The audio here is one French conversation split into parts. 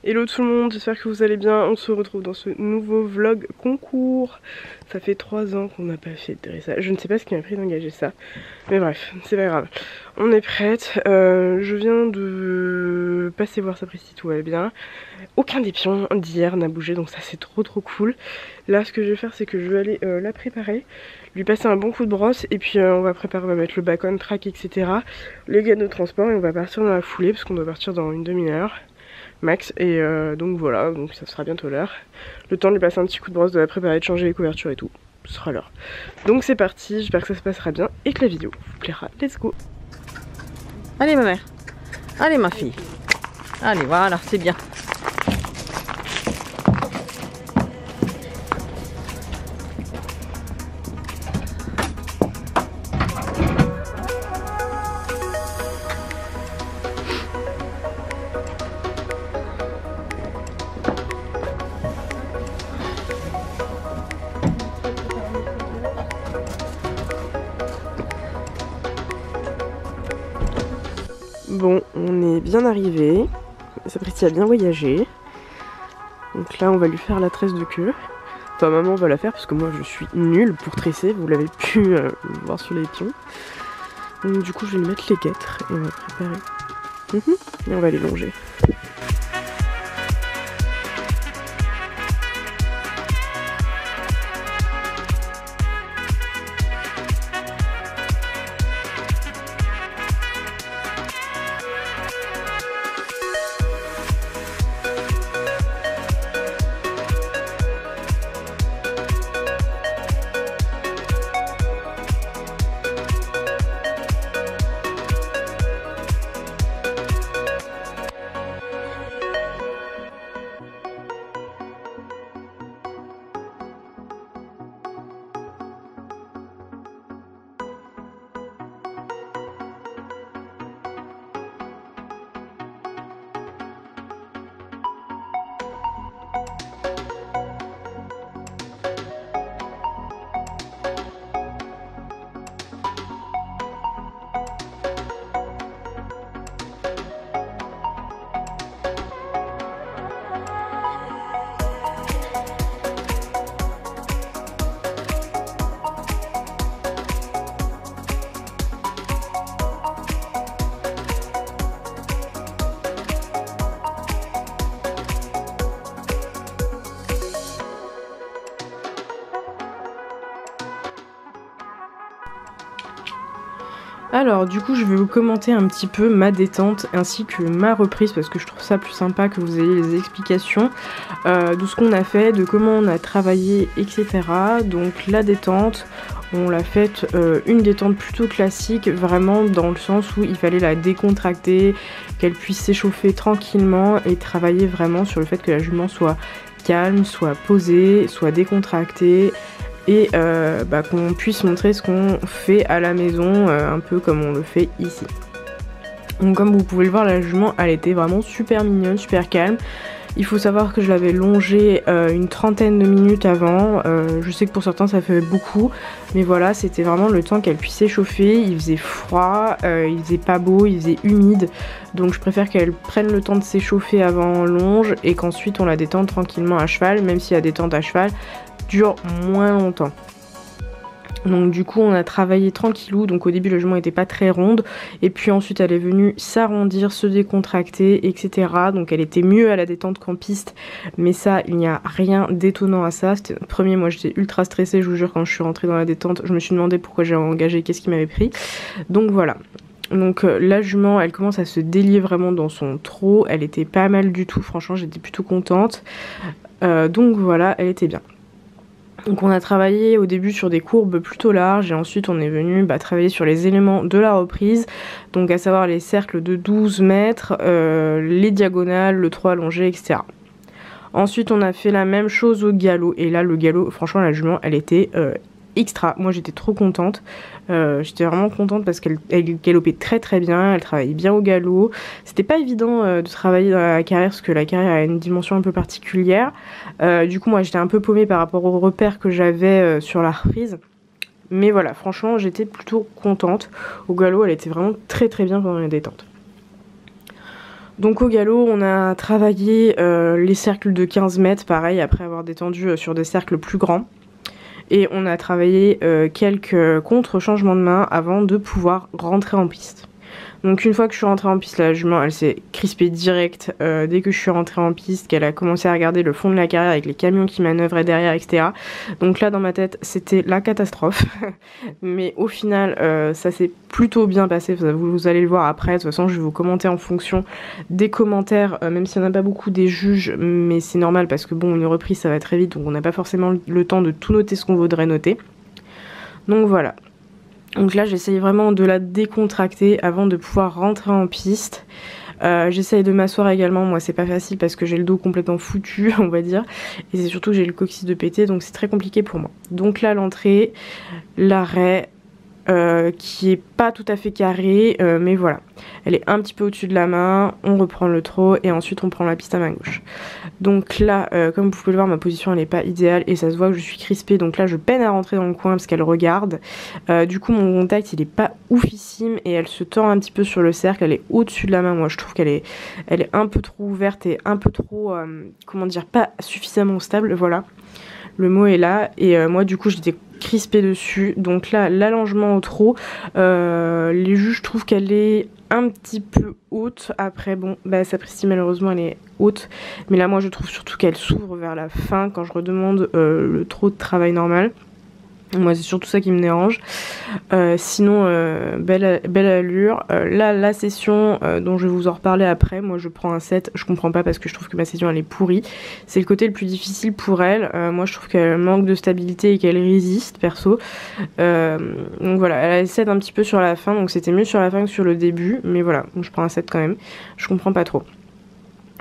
Hello tout le monde, j'espère que vous allez bien. On se retrouve dans ce nouveau vlog concours. Ça fait 3 ans qu'on n'a pas fait de dressage. Je ne sais pas ce qui m'a pris d'engager ça, mais bref, c'est pas grave. On est prête. Je viens de passer voir Sapristi, tout va bien. Aucun des pions d'hier n'a bougé, donc ça c'est trop cool. Là ce que je vais faire, c'est que je vais aller la préparer, lui passer un bon coup de brosse, et puis on va préparer, on va mettre le back on track, etc. Les gars de transport, et on va partir dans la foulée parce qu'on doit partir dans une demi-heure max, et donc voilà, donc ça sera bientôt l'heure. Le temps de lui passer un petit coup de brosse, de la préparer, de changer les couvertures et tout, ce sera l'heure. Donc c'est parti, j'espère que ça se passera bien et que la vidéo vous plaira. Let's go. Allez ma mère, allez ma fille, allez voilà, c'est bien. Bon, on est bien arrivé. Sapristi a bien voyagé. Donc là, on va lui faire la tresse de queue. Enfin, maman va la faire parce que moi, je suis nulle pour tresser. Vous l'avez pu voir sur les pions. Donc du coup, je vais lui mettre les guêtres et on va préparer. Et on va les longer. Alors du coup je vais vous commenter un petit peu ma détente ainsi que ma reprise parce que je trouve ça plus sympa que vous ayez les explications de ce qu'on a fait, de comment on a travaillé, etc. Donc la détente, on l'a faite une détente plutôt classique, vraiment dans le sens où il fallait la décontracter, qu'elle puisse s'échauffer tranquillement et travailler vraiment sur le fait que la jument soit calme, soit posée, soit décontractée. Et qu'on puisse montrer ce qu'on fait à la maison, un peu comme on le fait ici. Donc comme vous pouvez le voir, la jument elle était vraiment super mignonne, super calme. Il faut savoir que je l'avais longée une trentaine de minutes avant. Je sais que pour certains ça fait beaucoup, mais voilà, c'était vraiment le temps qu'elle puisse s'échauffer. Il faisait froid, il faisait pas beau, il faisait humide. Donc je préfère qu'elle prenne le temps de s'échauffer avant longe et qu'ensuite on la détende tranquillement à cheval, même si la détente à cheval dure moins longtemps. Donc du coup on a travaillé tranquillou, donc au début la jument était pas très ronde et puis ensuite elle est venue s'arrondir, se décontracter, etc. Donc elle était mieux à la détente qu'en piste, mais ça il n'y a rien d'étonnant à ça. C'était le premier, moi j'étais ultra stressée, je vous jure, quand je suis rentrée dans la détente je me suis demandé pourquoi j'avais engagé, qu'est-ce qui m'avait pris. Donc voilà. Donc la jument elle commence à se délier vraiment dans son trot, elle était pas mal du tout, franchement j'étais plutôt contente. Donc voilà, elle était bien. Donc on a travaillé au début sur des courbes plutôt larges et ensuite on est venu travailler sur les éléments de la reprise, donc à savoir les cercles de 12 mètres, les diagonales, le trot allongé, etc. Ensuite on a fait la même chose au galop et là le galop, franchement la jument elle était extra. Moi j'étais trop contente. J'étais vraiment contente parce qu'elle galopait très très bien, elle travaillait bien au galop. C'était pas évident de travailler dans la carrière parce que la carrière a une dimension un peu particulière. Du coup moi j'étais un peu paumée par rapport aux repères que j'avais sur la reprise. Mais voilà, franchement j'étais plutôt contente. Au galop elle était vraiment très très bien pendant les détentes. Donc au galop, on a travaillé les cercles de 15 mètres, pareil, après avoir détendu sur des cercles plus grands. Et on a travaillé quelques contre-changements de main avant de pouvoir rentrer en piste. Donc une fois que je suis rentrée en piste, la jument elle s'est crispée direct dès que je suis rentrée en piste, qu'elle a commencé à regarder le fond de la carrière avec les camions qui manœuvraient derrière, etc. Donc là dans ma tête c'était la catastrophe. Mais au final ça s'est plutôt bien passé, vous allez le voir après, de toute façon je vais vous commenter en fonction des commentaires, même s'il n'y en a pas beaucoup des juges, mais c'est normal parce que bon une reprise ça va très vite, donc on n'a pas forcément le temps de tout noter ce qu'on voudrait noter. Donc voilà. Donc là j'essaye vraiment de la décontracter avant de pouvoir rentrer en piste. J'essaye de m'asseoir également, moi c'est pas facile parce que j'ai le dos complètement foutu on va dire. Et c'est surtout que j'ai le coccyx de pété donc c'est très compliqué pour moi. Donc là l'entrée, l'arrêt qui est pas tout à fait carré mais voilà. Elle est un petit peu au-dessus de la main, on reprend le trot et ensuite on prend la piste à main gauche. Donc là comme vous pouvez le voir ma position elle est pas idéale et ça se voit que je suis crispée donc là je peine à rentrer dans le coin parce qu'elle regarde. Du coup mon contact il est pas oufissime et elle se tord un petit peu sur le cercle, elle est au-dessus de la main. Moi je trouve qu'elle est un peu trop ouverte et un peu trop comment dire, pas suffisamment stable, voilà. Le mot est là et moi du coup j'étais crispée dessus. Donc là l'allongement au trot, les juges trouvent qu'elle est un petit peu haute. Après bon bah sapristi malheureusement elle est haute, mais là moi je trouve surtout qu'elle s'ouvre vers la fin quand je redemande le trot de travail normal. Moi c'est surtout ça qui me dérange. Sinon belle allure. Là la session dont je vais vous en reparler après, moi je prends un 7, je comprends pas parce que je trouve que ma session elle est pourrie. C'est le côté le plus difficile pour elle. Moi je trouve qu'elle manque de stabilité et qu'elle résiste perso. Donc voilà, elle a 7 un petit peu sur la fin, donc c'était mieux sur la fin que sur le début. Mais voilà, donc je prends un 7 quand même. Je comprends pas trop.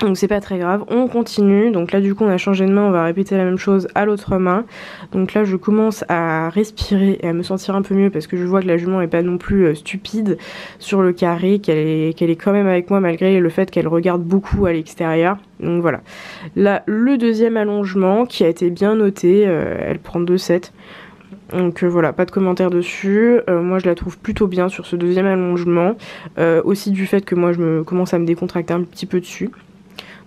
Donc c'est pas très grave, on continue. Donc là du coup on a changé de main, on va répéter la même chose à l'autre main. Donc là je commence à respirer et à me sentir un peu mieux parce que je vois que la jument est pas non plus stupide sur le carré, qu'elle est quand même avec moi malgré le fait qu'elle regarde beaucoup à l'extérieur. Donc voilà. Là le deuxième allongement qui a été bien noté, elle prend 2,7. Donc voilà, pas de commentaire dessus. Moi je la trouve plutôt bien sur ce deuxième allongement. Aussi du fait que moi je commence à me décontracter un petit peu dessus.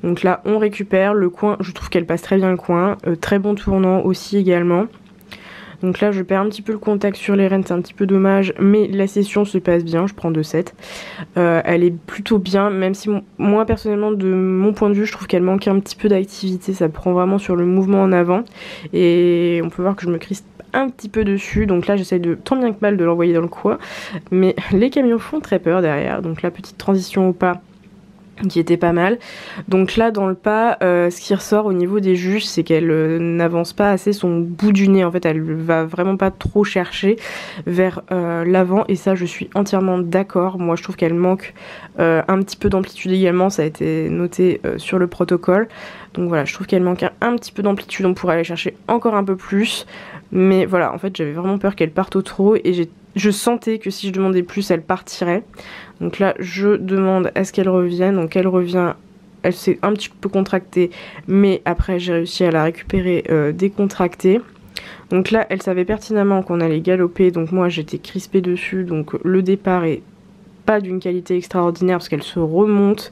Donc là on récupère le coin, je trouve qu'elle passe très bien le coin, très bon tournant aussi également. Donc là je perds un petit peu le contact sur les rênes, c'est un petit peu dommage, mais la session se passe bien, je prends 2,7. Elle est plutôt bien, même si moi personnellement de mon point de vue je trouve qu'elle manque un petit peu d'activité, ça prend vraiment sur le mouvement en avant. Et on peut voir que je me crispe un petit peu dessus, donc là j'essaye de tant bien que mal de l'envoyer dans le coin. Mais les camions font très peur derrière, donc la petite transition au pas qui était pas mal. Donc là dans le pas ce qui ressort au niveau des juges c'est qu'elle n'avance pas assez son bout du nez, en fait elle va vraiment pas trop chercher vers l'avant et ça je suis entièrement d'accord. Moi je trouve qu'elle manque un petit peu d'amplitude également, ça a été noté sur le protocole. Donc voilà, je trouve qu'elle manque un petit peu d'amplitude, on pourrait aller chercher encore un peu plus, mais voilà en fait j'avais vraiment peur qu'elle parte au trot et je sentais que si je demandais plus elle partirait. Donc là je demande à ce qu'elle revienne, donc elle revient, elle s'est un petit peu contractée mais après j'ai réussi à la récupérer décontractée. Donc là elle savait pertinemment qu'on allait galoper, donc moi j'étais crispée dessus, donc le départ est pas d'une qualité extraordinaire parce qu'elle se remonte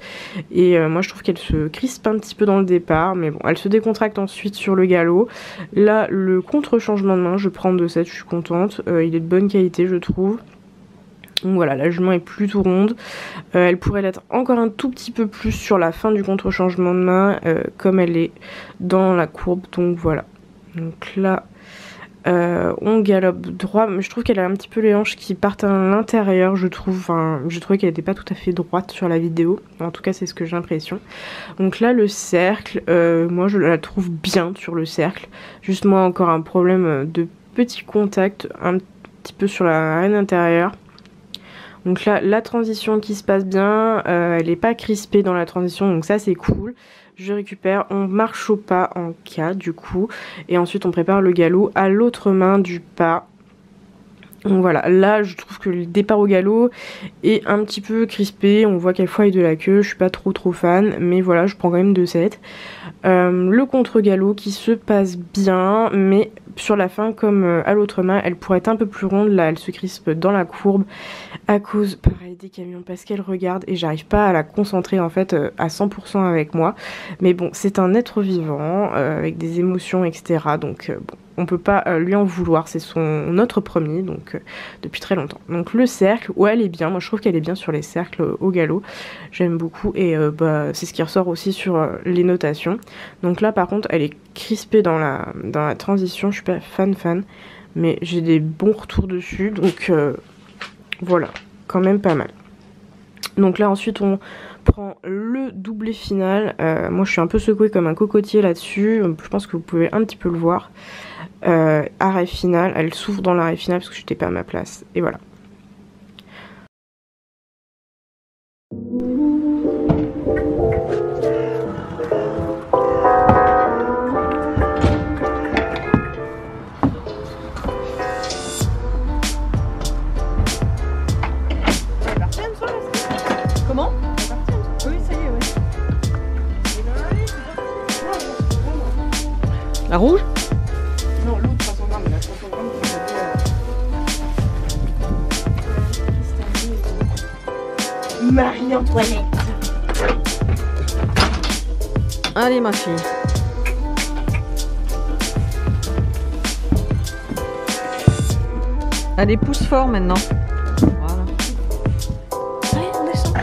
et moi je trouve qu'elle se crispe un petit peu dans le départ, mais bon elle se décontracte ensuite sur le galop. Là le contre-changement de main je prends 2,7, je suis contente, il est de bonne qualité je trouve. Donc voilà, la jument est plutôt ronde, elle pourrait l'être encore un tout petit peu plus sur la fin du contre-changement de main comme elle est dans la courbe, donc voilà. Donc là on galope droit, mais je trouve qu'elle a un petit peu les hanches qui partent à l'intérieur, je trouve. Enfin, j'ai trouvé qu'elle n'était pas tout à fait droite sur la vidéo, en tout cas c'est ce que j'ai l'impression. Donc là le cercle, moi je la trouve bien sur le cercle, juste moi encore un problème de petit contact un petit peu sur la reine intérieure. Donc là, la transition qui se passe bien, elle n'est pas crispée dans la transition, donc ça c'est cool. Je récupère, on marche au pas en K du coup, et ensuite on prépare le galop à l'autre main du pas. Donc voilà, là je trouve que le départ au galop est un petit peu crispé, on voit qu'elle foille de la queue, je suis pas trop fan, mais voilà, je prends quand même 2-7. Le contre-galop qui se passe bien, mais sur la fin, comme à l'autre main, elle pourrait être un peu plus ronde, là elle se crispe dans la courbe, à cause, pareil, des camions, parce qu'elle regarde, et j'arrive pas à la concentrer en fait à 100% avec moi, mais bon, c'est un être vivant, avec des émotions, etc., donc bon. On peut pas lui en vouloir, c'est notre premier, donc depuis très longtemps. Donc le cercle, ouais elle est bien, moi je trouve qu'elle est bien sur les cercles au galop, j'aime beaucoup, et bah, c'est ce qui ressort aussi sur les notations. Donc là par contre elle est crispée dans la transition, je suis pas fan, mais j'ai des bons retours dessus, donc voilà, quand même pas mal. Donc là ensuite on prend le doublé final, moi je suis un peu secouée comme un cocotier là-dessus, je pense que vous pouvez un petit peu le voir. Arrêt final, elle s'ouvre dans l'arrêt final parce que j'étais pas à ma place, et voilà. Comment? Oui, ça y est, oui. La rouge? Non, l'autre 300 grammes, la 300 grammes, c'est Marie-Antoinette. Allez ma fille. Allez, pousse fort maintenant. Voilà. Allez, on descend.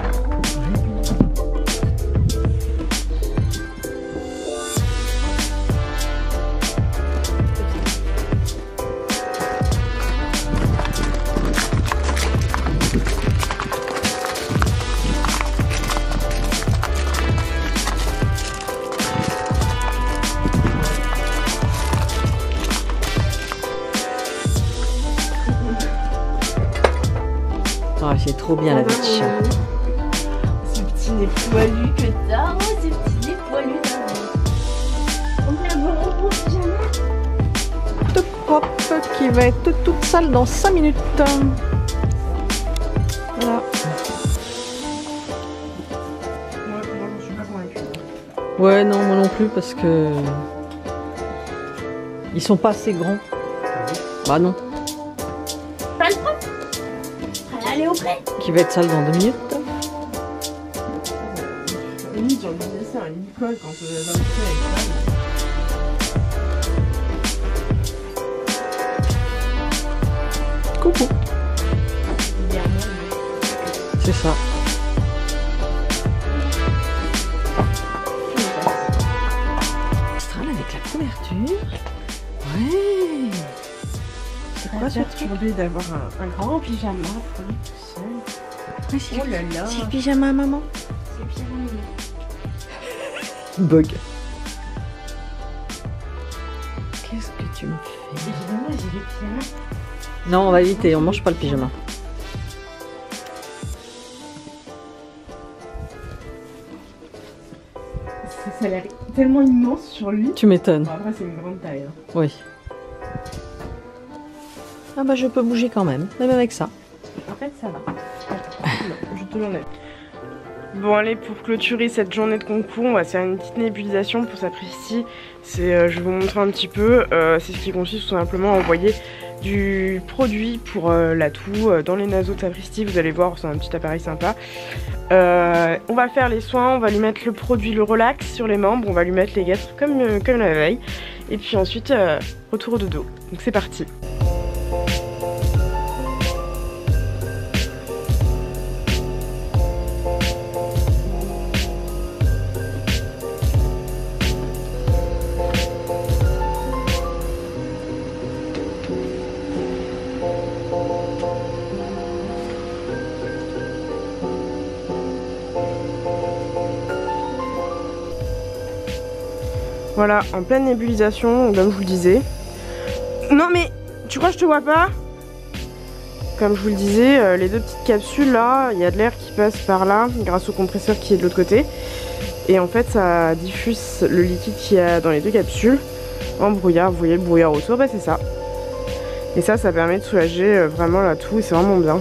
Oh, c'est trop bien la petite chat. Ce petit nez poilu que t'as, oh, ce petit nez poilu. On vient voir en gros pyjama. Toute propre, qui va être toute sale dans 5 minutes. Voilà. Moi je suis pas convaincue. Ouais, non, moi non plus, parce que ils sont pas assez grands. Bah non. Pas le prendre. Allez au prêt. Qui va être sale dans 2 minutes. Limite, j'ai envie de laisser un licol quand dans le prêt avec ça. Coucou. C'est ça. Astral avec la couverture. Ouais. C'est quoi ce truc? Perturbée d'avoir un grand pyjama pour lui tout seul. Oh là là. C'est le pyjama à maman. C'est bien. Bug. Qu'est-ce que tu me fais? Évidemment, j'ai des pyjamas. Non, on va éviter, on mange pas le pyjama. Ça a l'air tellement immense sur lui. Tu m'étonnes. Bon, après, c'est une grande taille. Hein. Oui. Ah bah je peux bouger quand même avec ça. En fait, ça va. Non, je te l'enlève. Bon, allez, pour clôturer cette journée de concours, on va faire une petite nébulisation pour Sapristi. Je vais vous montrer un petit peu. C'est ce qui consiste tout simplement à envoyer du produit pour la toux dans les naseaux de Sapristi. Vous allez voir, c'est un petit appareil sympa. On va faire les soins, on va lui mettre le produit, le relax sur les membres, on va lui mettre les guêtres comme la veille. Et puis ensuite, retour au dodo. Donc c'est parti. Voilà, en pleine nébulisation, comme je vous le disais. Non mais, tu crois que je te vois pas? comme je vous le disais, les deux petites capsules là, il y a de l'air qui passe par là grâce au compresseur qui est de l'autre côté. Et en fait ça diffuse le liquide qu'il y a dans les deux capsules en brouillard. Vous voyez le brouillard autour, bah c'est ça. Et ça permet de soulager vraiment là tout et c'est vraiment bien.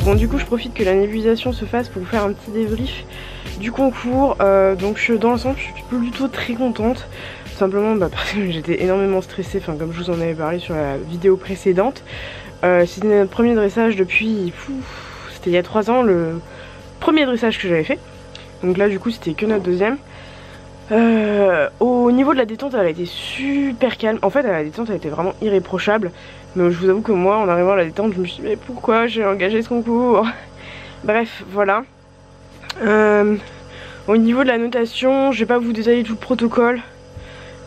Bon du coup je profite que la nébulisation se fasse pour vous faire un petit débrief du concours. Donc dans l'ensemble je suis plutôt très contente. Tout simplement parce que j'étais énormément stressée, enfin comme je vous en avais parlé sur la vidéo précédente. C'était notre premier dressage depuis, c'était il y a 3 ans, le premier dressage que j'avais fait. Donc là du coup c'était que notre deuxième. Au niveau de la détente elle a été super calme. En fait la détente elle était vraiment irréprochable. Mais je vous avoue que moi en arrivant à la détente je me suis dit mais pourquoi j'ai engagé ce concours. Bref voilà. Au niveau de la notation je vais pas vous détailler tout le protocole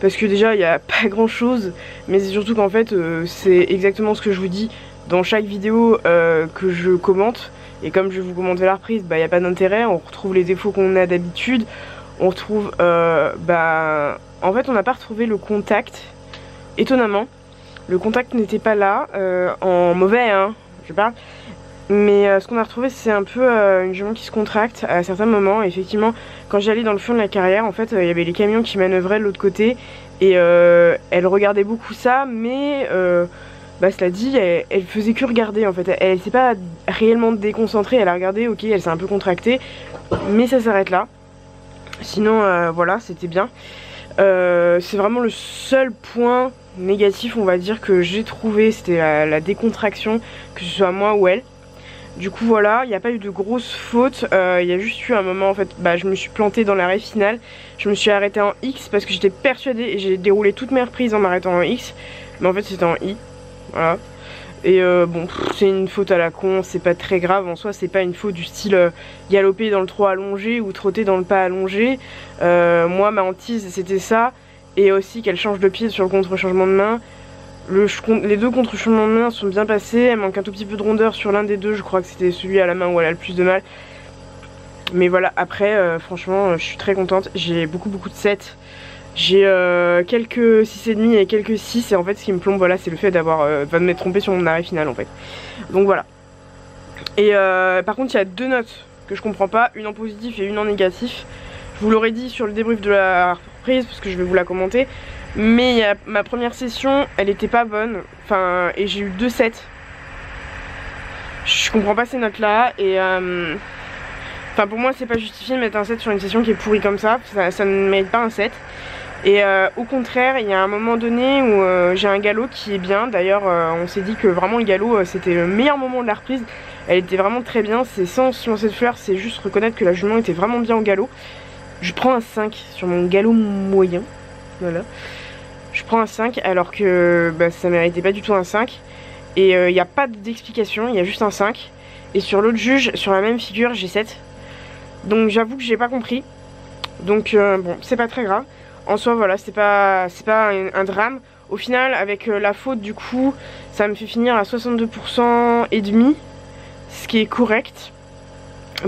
parce que déjà il n'y a pas grand chose. Mais c'est surtout qu'en fait c'est exactement ce que je vous dis dans chaque vidéo que je commente. Et comme je vais vous commenter la reprise, il n'y a pas d'intérêt. On retrouve les défauts qu'on a d'habitude. On retrouve, en fait on n'a pas retrouvé le contact, étonnamment. Le contact n'était pas là, en mauvais hein, je parle. Mais ce qu'on a retrouvé c'est un peu une jument qui se contracte à certains moments. Et effectivement quand j'allais dans le fond de la carrière, en fait il y avait les camions qui manœuvraient de l'autre côté. Et elle regardait beaucoup ça, mais cela dit, elle faisait que regarder en fait. Elle s'est pas réellement déconcentrée, elle a regardé, ok elle s'est un peu contractée, mais ça s'arrête là. Sinon voilà c'était bien. C'est vraiment le seul point négatif on va dire que j'ai trouvé, c'était la décontraction, que ce soit moi ou elle. Du coup voilà, il n'y a pas eu de grosses fautes. Il y a juste eu un moment en fait, je me suis plantée dans l'arrêt final. Je me suis arrêtée en X parce que j'étais persuadée, et j'ai déroulé toutes mes reprises en m'arrêtant en X. Mais en fait c'était en I, voilà. Et bon, c'est une faute à la con, c'est pas très grave en soi, c'est pas une faute du style galoper dans le trot allongé ou trotter dans le pas allongé. Moi ma hantise c'était ça, et aussi qu'elle change de pied sur le contre-changement de main. Les deux contre-changements de main sont bien passés, elle manque un tout petit peu de rondeur sur l'un des deux, je crois que c'était celui à la main où elle a le plus de mal. Mais voilà, après franchement je suis très contente, j'ai beaucoup de 7. J'ai quelques 6,5 et quelques 6, et en fait ce qui me plombe voilà c'est le fait de m'être trompée sur mon arrêt final en fait. Donc voilà. Et par contre il y a 2 notes que je comprends pas, une en positif et une en négatif. Je vous l'aurais dit sur le débrief de la reprise parce que je vais vous la commenter. Mais ma première session elle était pas bonne, enfin, et j'ai eu 2 7. Je comprends pas ces notes là, et enfin pour moi c'est pas justifié de mettre un 7 sur une session qui est pourrie comme ça ne mérite pas un 7. Et au contraire il y a un moment donné où j'ai un galop qui est bien. D'ailleurs on s'est dit que vraiment le galop c'était le meilleur moment de la reprise. Elle était vraiment très bien, c'est sans se lancer de fleurs, c'est juste reconnaître que la jument était vraiment bien au galop. Je prends un 5 sur mon galop moyen, voilà. Je prends un 5 alors que ça méritait pas du tout un 5. Et il n'y a pas d'explication, il y a juste un 5. Et sur l'autre juge, sur la même figure, j'ai 7. Donc j'avoue que j'ai pas compris. Donc bon, c'est pas très grave. En soi voilà, c'est pas un drame. Au final avec la faute du coup, ça me fait finir à 62% et demi, ce qui est correct.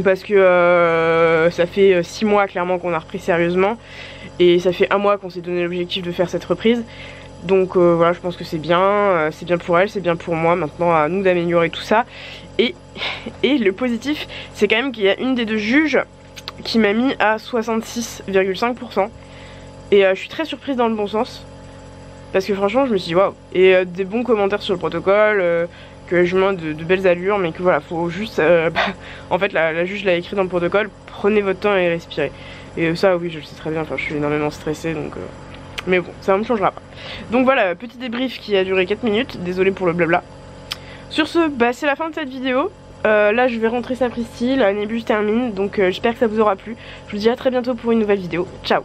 Parce que ça fait 6 mois clairement qu'on a repris sérieusement. Et ça fait 1 mois qu'on s'est donné l'objectif de faire cette reprise. Donc voilà, je pense que c'est bien pour elle, c'est bien pour moi. Maintenant à nous d'améliorer tout ça. Et le positif, c'est quand même qu'il y a une des 2 juges qui m'a mis à 66,5%. Et je suis très surprise dans le bon sens. Parce que franchement je me suis dit waouh. Et des bons commentaires sur le protocole, que je mets de belles allures, mais que voilà, faut juste en fait la juge l'a écrit dans le protocole, prenez votre temps et respirez. Et ça oui je le sais très bien, enfin je suis énormément stressée donc mais bon ça ne me changera pas. Donc voilà, petit débrief qui a duré 4 minutes, désolé pour le blabla. Sur ce, bah c'est la fin de cette vidéo. Là je vais rentrer sapristi, la Nébus termine, donc j'espère que ça vous aura plu. Je vous dis à très bientôt pour une nouvelle vidéo, ciao.